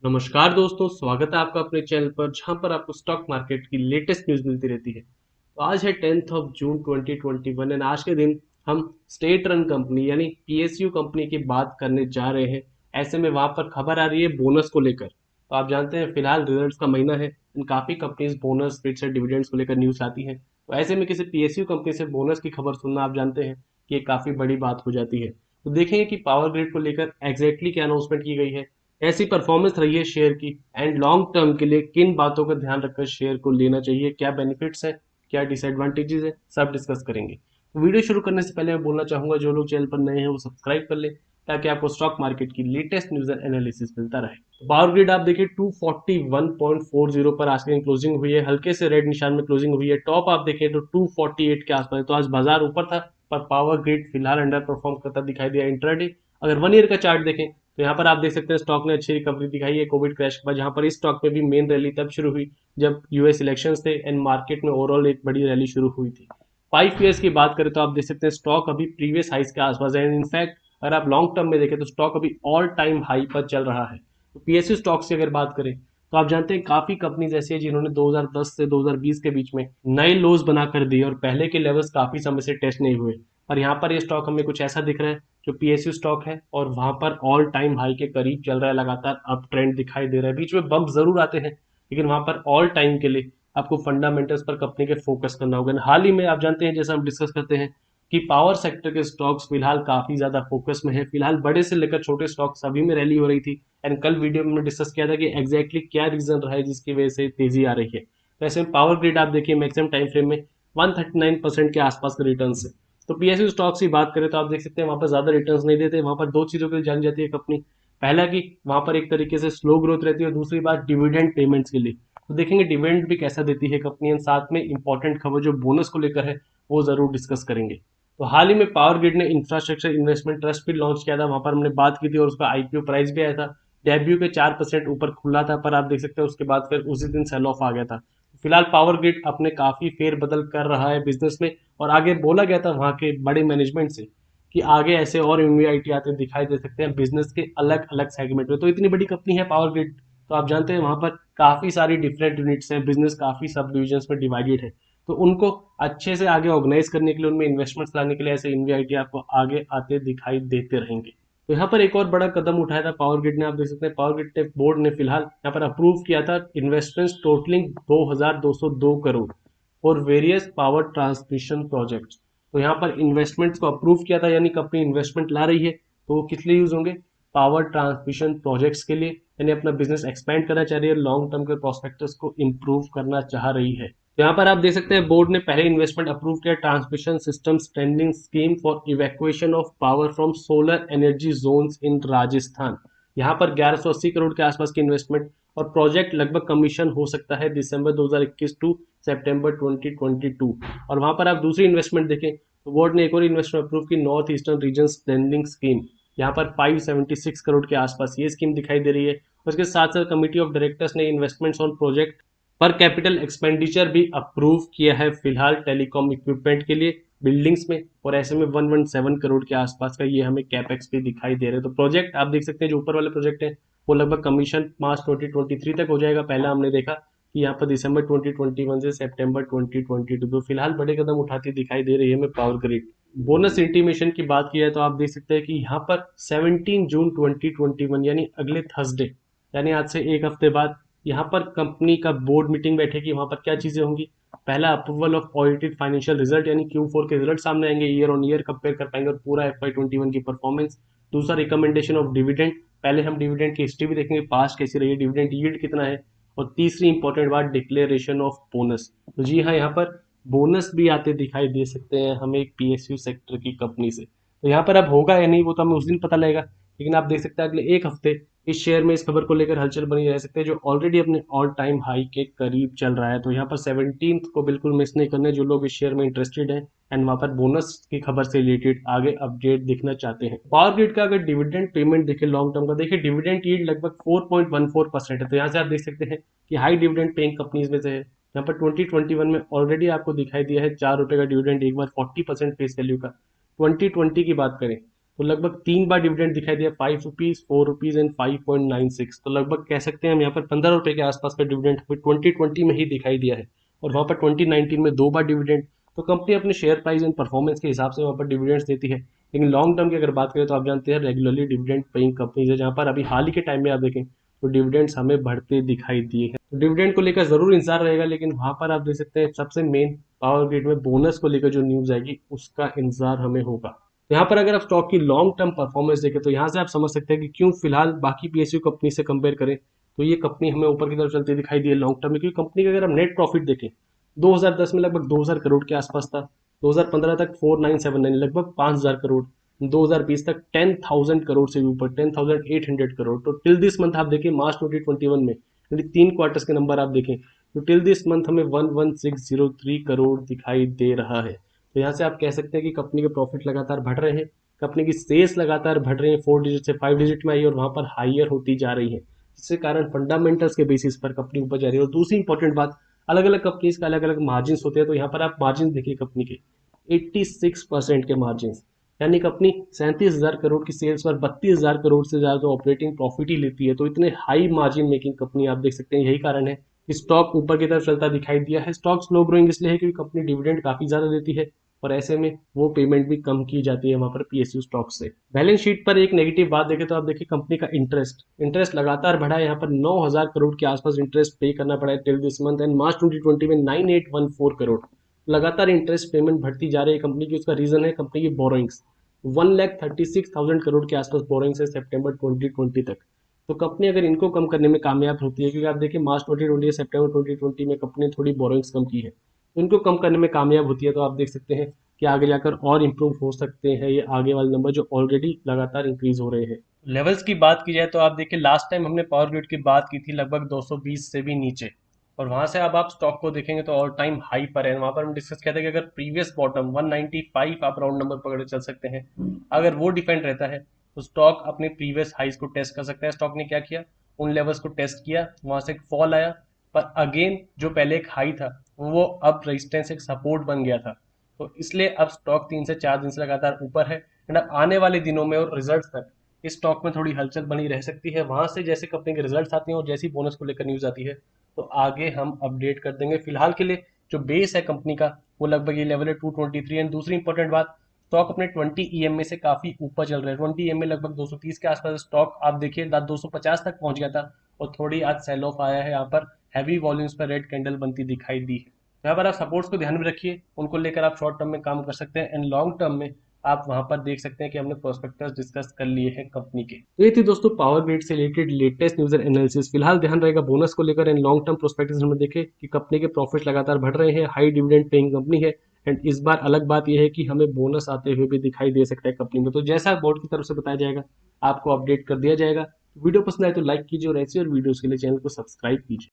नमस्कार दोस्तों, स्वागत है आपका अपने चैनल पर जहां पर आपको स्टॉक मार्केट की लेटेस्ट न्यूज़ मिलती रहती है। तो आज है 10th ऑफ जून 2021 एंड आज के दिन हम स्टेट रन कंपनी यानी पीएसयू कंपनी की बात करने जा रहे हैं। ऐसे में वहां पर खबर आ रही है बोनस को लेकर। तो आप जानते हैं फिलहाल रिजल्ट्स का महीना है एंड काफ़ी कंपनीज बोनस फिर से डिविडेंड्स को लेकर न्यूज़ आती है। तो ऐसे में किसी पीएसयू कंपनी से बोनस की खबर सुनना आप जानते हैं कि ये काफ़ी बड़ी बात हो जाती है। तो देखेंगे कि पावर ग्रिड को लेकर एग्जैक्टली क्या अनाउंसमेंट की गई है, ऐसी परफॉर्मेंस रही है शेयर की एंड लॉन्ग टर्म के लिए किन बातों का ध्यान रखकर शेयर को लेना चाहिए, क्या बेनिफिट्स है, क्या डिसएडवांटेजेस है, सब डिस्कस करेंगे। तो वीडियो शुरू करने से पहले मैं बोलना चाहूंगा जो लोग चैनल पर नए हैं वो सब्सक्राइब कर ले ताकि आपको स्टॉक मार्केट की लेटेस्ट न्यूज एंड एनालिसिस मिलता रहे। पावर ग्रिड आप देखिए 241.40 पर आज की क्लोजिंग हुई है, हल्के से रेड निशान में क्लोजिंग हुई है। टॉप आप देखें तो 248 के आसपास है, तो आज बाजार ऊपर था पर पावर ग्रिड फिलहाल अंडर परफॉर्म करता दिखाई दिया इंट्राडे। अगर 1 ईयर का चार्ट देखें तो यहाँ पर आप देख सकते हैं स्टॉक ने अच्छी रिकवरी दिखाई है कोविड क्रैश के बाद, जहाँ पर इस स्टॉक में भी मेन रैली तब शुरू हुई जब यूएस इलेक्शंस थे एंड मार्केट में ओवरऑल एक बड़ी रैली शुरू हुई थी। 5 ईयर्स की बात करें तो आप देख सकते हैं स्टॉक अभी प्रीवियस हाइस के आसपास है। इनफैक्ट अगर आप लॉन्ग टर्म में देखें तो स्टॉक अभी ऑल टाइम हाई पर चल रहा है। तो पीएसयू स्टॉक्स की अगर बात करें तो आप जानते हैं काफी कंपनीज ऐसी है जिन्होंने 2010 से 2020 के बीच में नए लोज बना कर दिए और पहले के लेवल्स काफी समय से टेस्ट नहीं हुए। पर यहाँ पर ये स्टॉक हमें कुछ ऐसा दिख रहा है जो पीएसयू स्टॉक है और वहां पर ऑल टाइम हाई के करीब चल रहा है, लगातार अप ट्रेंड दिखाई दे रहा है। बीच में बम्प जरूर आते हैं लेकिन वहां पर ऑल टाइम के लिए आपको फंडामेंटल्स पर कंपनी के फोकस करना होगा। हाल ही में आप जानते हैं जैसा हम डिस्कस करते हैं कि पावर सेक्टर के स्टॉक्स फिलहाल काफी ज्यादा फोकस में है। फिलहाल बड़े से लेकर छोटे स्टॉक सभी में रैली हो रही थी एंड कल वीडियो में हमने डिस्कस किया था कि एग्जैक्टली क्या रीजन रहा है जिसकी वजह से तेजी आ रही है। तो ऐसे में पावर ग्रिड आप देखिए मैक्सिमम टाइम फ्रेम में 139% के आसपास का रिटर्न है। तो पीएसयू स्टॉक्स की बात करें तो आप देख सकते हैं वहां पर ज्यादा रिटर्न्स नहीं देते। वहां पर दो चीजों के लिए जानी जाती है कंपनी। पहला कि वहां पर एक तरीके से स्लो ग्रोथ रहती है और दूसरी बात डिविडेंड पेमेंट्स के लिए। तो देखेंगे डिविडेंड भी कैसा देती है कंपनी, साथ में इंपॉर्टेंट खबर जो बोनस को लेकर है वो जरूर डिस्कस करेंगे। तो हाल ही में पावर ग्रिड ने इंफ्रास्ट्रक्चर इन्वेस्टमेंट ट्रस्ट भी लॉन्च किया था, वहां पर हमने बात की थी और उसका आईपीओ प्राइस भी आया था। डेब्यू के 4% ऊपर खुला था पर आप देख सकते हैं उसके बाद फिर उसी दिन सेल ऑफ आ गया था। फिलहाल पावर ग्रिड अपने काफी फेर बदल कर रहा है बिजनेस में और आगे बोला गया था वहां के बड़े मैनेजमेंट से कि आगे ऐसे और एमवीआईटी आते दिखाई दे सकते हैं बिजनेस के अलग अलग सेगमेंट में। तो इतनी बड़ी कंपनी है पावर ग्रिड, तो आप जानते हैं वहां पर काफी सारी डिफरेंट यूनिट्स हैं, बिजनेस काफी सब डिविजन्स में डिवाइडेड है। तो उनको अच्छे से आगे ऑर्गेनाइज करने के लिए, उनमें इन्वेस्टमेंट्स लाने के लिए ऐसे एनवीआईटी आपको आगे आते दिखाई देते रहेंगे। तो यहाँ पर एक और बड़ा कदम उठाया था पावर ग्रिड ने। आप देख सकते हैं पावर ग्रिड ने बोर्ड ने फिलहाल यहाँ पर अप्रूव किया था investments totalling 2202 crore for various power transmission projects. तो यहाँ पर इन्वेस्टमेंट्स को अप्रूव किया था, यानी कंपनी इन्वेस्टमेंट ला रही है तो वो किस लिए यूज होंगे, पावर ट्रांसमिशन प्रोजेक्ट्स के लिए। यानी अपना बिजनेस एक्सपेंड करना चाह रही है, लॉन्ग टर्म के प्रोस्पेक्टस को इंप्रूव करना चाह रही है। तो यहाँ पर आप देख सकते हैं बोर्ड ने पहले इन्वेस्टमेंट अप्रूव किया transmission system standing scheme for evacuation of power from solar energy zones in Rajasthan. यहाँ पर 1180 करोड़ के आसपास की इन्वेस्टमेंट और प्रोजेक्ट लगभग कमीशन हो सकता है दिसंबर 2021 टू सितंबर 2022। और वहां पर आप दूसरी इन्वेस्टमेंट देखें तो बोर्ड ने एक और इन्वेस्टमेंट अप्रूव की north eastern region standing scheme. यहाँ पर 576 करोड़ के आसपास ये स्कीम दिखाई दे रही है। उसके साथ साथ कमिटी ऑफ डायरेक्टर्स ने इन्वेस्टमेंट्स ऑन प्रोजेक्ट पर कैपिटल एक्सपेंडिचर भी अप्रूव किया है फिलहाल टेलीकॉम इक्विपमेंट के लिए बिल्डिंग्स में, और ऐसे में 117 करोड़ के आसपास का ये हमें कैपेक्स भी दिखाई दे रहे हैं। तो प्रोजेक्ट आप देख सकते हैं जो ऊपर वाले प्रोजेक्ट है वो लगभग कमीशन मार्च 2023 तक हो जाएगा। पहला हमने देखा कि यहाँ पर दिसंबर 2021 से सितंबर 2022। तो फिलहाल बड़े कदम उठाती दिखाई दे रही है हमें पावर ग्रिड। बोनस इंटीमेशन की बात की है तो आप देख सकते हैं कि यहाँ पर 17 जून 2021 यानी अगले थर्सडे, यानी आज से एक हफ्ते बाद यहाँ पर कंपनी का बोर्ड मीटिंग बैठेगी। वहां पर क्या चीजें होंगी, पहला approval of audited financial result यानी Q4 के रिजल्ट सामने आएंगे, ईयर ऑन ईयर कंपेयर कर पाएंगे और पूरा FY21 की परफॉर्मेंस। दूसरा रिकमेंडेशन ऑफ डिविडेंड, पहले हम डिविडेंड की हिस्ट्री भी देखेंगे पास्ट कैसी रही है, डिविडेंड यील्ड कितना है। और तीसरी इंपॉर्टेंट बात डिक्लेरेशन ऑफ बोनस। तो जी हाँ, यहाँ पर बोनस भी आते दिखाई दे सकते हैं हमें एक पीएसयू सेक्टर की कंपनी से। तो यहाँ पर अब होगा या नहीं वो तो हमें उस दिन पता लगेगा, लेकिन आप देख सकते हैं अगले एक हफ्ते इस शेयर में इस खबर को लेकर हलचल बनी रह सकते हैं जो ऑलरेडी अपने ऑल टाइम हाई के करीब चल रहा है। तो यहाँ पर 17th को बिल्कुल मिस नहीं करना जो लोग इस शेयर में इंटरेस्टेड हैं एंड वहां पर बोनस की खबर से रिलेटेड आगे अपडेट देखना चाहते हैं। पावर ग्रिड का अगर डिविडेंड पेमेंट देखें लॉन्ग टर्म का, देखिए डिविडेंड यील्ड लगभग 4.14% है। तो यहाँ से आप देख सकते हैं कि हाई डिविडेंड पेइंग कंपनीज में से है। यहाँ पर 2021 में ऑलरेडी आपको दिखाई दिया है ₹4 का डिविडेंड, एक बार 40% फेस वैल्यू का। 2020 की बात करें तो लगभग 3 बार डिविडेंड दिखाई दिया, 5 रुपीज, 4 रुपीज एंड 5.96। तो लगभग कह सकते हैं हम यहाँ पर 15 रुपए के आसपास का डिविडेंड हमें 2020 में ही दिखाई दिया है, और वहाँ पर 2019 में 2 बार डिविडेंड। तो कंपनी अपने शेयर प्राइस एंड परफॉर्मेंस के हिसाब से वहाँ पर डिविडेंड्स देती है। लेकिन लॉन्ग टर्म की अगर बात करें तो आप जानते हैं रेगुलरली डिविडेंड पेइंग कंपनीज है, जहाँ पर अभी हाल ही के टाइम में आप देखें तो डिविडेंड्स हमें बढ़ते दिखाई दिए हैं। तो डिविडेंड को लेकर जरूर इंतजार रहेगा, लेकिन वहां पर आप देख सकते हैं सबसे मेन पावर ग्रिड में बोनस को लेकर जो न्यूज आएगी उसका इंतजार हमें होगा। तो यहाँ पर अगर आप स्टॉक की लॉन्ग टर्म परफॉर्मेंस देखें तो यहाँ से आप समझ सकते हैं कि क्यों फिलहाल बाकी पीएसयू कंपनी से कंपेयर करें तो ये कंपनी हमें ऊपर की तरफ चलती दिखाई दी है लॉन्ग टर्म में। क्योंकि कंपनी का अगर हम नेट प्रॉफिट देखें 2010 में लगभग 2000 करोड़ के आसपास था, 2015 तक 4979 लगभग 5000 करोड़, 2020 तक 10,000 करोड़ से भी ऊपर 10,800 करोड़। तो टिल दिस मंथ आप देखिए मार्च 2021 में यानी 3 क्वार्टर्स के नंबर आप देखें तो टिल दिस मंथ हमें 11603 करोड़ दिखाई दे रहा है। तो यहाँ से आप कह सकते हैं कि कंपनी के प्रॉफिट लगातार बढ़ रहे हैं, कंपनी की सेल्स लगातार बढ़ रही है, 4 डिजिट से 5 डिजिट में आई और वहां पर हाइयर होती जा रही है, जिसके कारण फंडामेंटल्स के बेसिस पर कंपनी ऊपर जा रही है। और दूसरी इंपॉर्टेंट बात, अलग अलग कंपनीज का अलग अलग मार्जिन होते हैं। तो यहाँ पर आप मार्जिन देखिए कंपनी के 86% के मार्जिन, यानी कंपनी 37,000 करोड़ की सेल्स पर 32,000 करोड़ से ज्यादा ऑपरेटिंग प्रॉफिट ही लेती है। तो इतने हाई मार्जिन मेकिंग कंपनी आप देख सकते हैं, यही कारण है कि स्टॉक ऊपर की तरफ चलता दिखाई दिया है। स्टॉक स्लो ग्रोइंग इसलिए है क्योंकि कंपनी डिविडेंड काफी ज्यादा देती है और ऐसे में वो पेमेंट भी कम की जाती है वहां पर पीएसयू स्टॉक से। बैलेंस शीट पर एक नेगेटिव बात देखें तो आप देखिए कंपनी का इंटरेस्ट लगातार बढ़ा है। यहाँ पर 9,000 करोड़ के आसपास इंटरेस्ट पे करना पड़ा है टिल दिस मंथ, एंड मार्च 2020 में 9814 करोड़ लगातार इंटरेस्ट पेमेंट बढ़ती जा रही है कंपनी की। उसका रीजन है कंपनी की बोरोइंग्स, 1,36,000 करोड़ के आसपास बोरोइंग्स है सितंबर 2020 तक। तो कंपनी अगर इनको कम करने में कामयाब होती है, क्योंकि आप देखिए मार्च 2020 सितंबर 2020 में कंपनी ने थोड़ी बोरोइंग्स कम की है, तो इनको कम करने में कामयाब होती है, तो आप देख सकते हैं कि आगे जाकर और इम्प्रूव हो सकते हैं ये आगे वाले नंबर जो ऑलरेडी लगातार इंक्रीज हो रहे हैं। लेवल्स की बात की जाए तो आप देखिए लास्ट टाइम हमने पावर ग्रिड की बात की थी लगभग 220 से भी नीचे, और वहां से अब आप स्टॉक को देखेंगे तो ऑल टाइम हाई पर है। वहां पर हम डिस्कस किया था कि अगर प्रीवियस बॉटम 195 आप राउंड नंबर पकड़ चल सकते हैं, अगर वो डिफेंड रहता है तो स्टॉक अपने प्रीवियस हाइज को टेस्ट कर सकता है। स्टॉक ने क्या किया, उन लेवल्स को टेस्ट किया, वहां से एक फॉल आया, पर अगेन जो पहले एक हाई था वो अब रेजिस्टेंस एक सपोर्ट बन गया था। तो इसलिए अब स्टॉक 3 से 4 दिन से लगातार ऊपर है, एंड अब आने वाले दिनों में और रिजल्ट तक इस स्टॉक में थोड़ी हलचल बनी रह सकती है। वहां से जैसे कंपनी के रिजल्ट्स आती हैं और जैसी बोनस को लेकर न्यूज आती है तो आगे हम अपडेट कर देंगे। फिलहाल के लिए जो बेस है कंपनी का वो लगभग ये लेवल है 223। एंड दूसरी इंपॉर्टेंट बात, स्टॉक अपने 20 ईएमए से काफी ऊपर चल रहा है। 20 ईएमए लगभग 230 के आसपास स्टॉक आप देखिए 250 तक पहुंच गया था, और थोड़ी आज सेल ऑफ आया है। यहाँ पर हैवी वॉल्यूम्स पर रेड कैंडल बनती दिखाई दी है। यहाँ पर आप सपोर्ट्स को ध्यान में रखिए, उनको लेकर आप शॉर्ट टर्म में काम कर सकते हैं, एंड लॉन्ग टर्म में आप वहां पर देख सकते हैं कि हमने प्रोस्पेक्टस डिस्कस कर लिए हैं कंपनी के। तो ये थी दोस्तों पावर ग्रिड से related latest news and analysis. फिलहाल ध्यान रहेगा बोनस को लेकर, एंड लॉन्ग टर्म प्रोस्पेक्टस में देखें कि कंपनी के प्रॉफिट लगातार बढ़ रहे हैं, हाई डिविडेंड पेइंग कंपनी है, एंड इस बार अलग बात यह है कि हमें बोनस आते हुए भी दिखाई दे सकता है कंपनी में। तो जैसा बोर्ड की तरफ से बताया जाएगा आपको अपडेट कर दिया जाएगा। वीडियो पसंद आए तो लाइक कीजिए और ऐसी और वीडियोस के लिए चैनल को सब्सक्राइब कीजिए।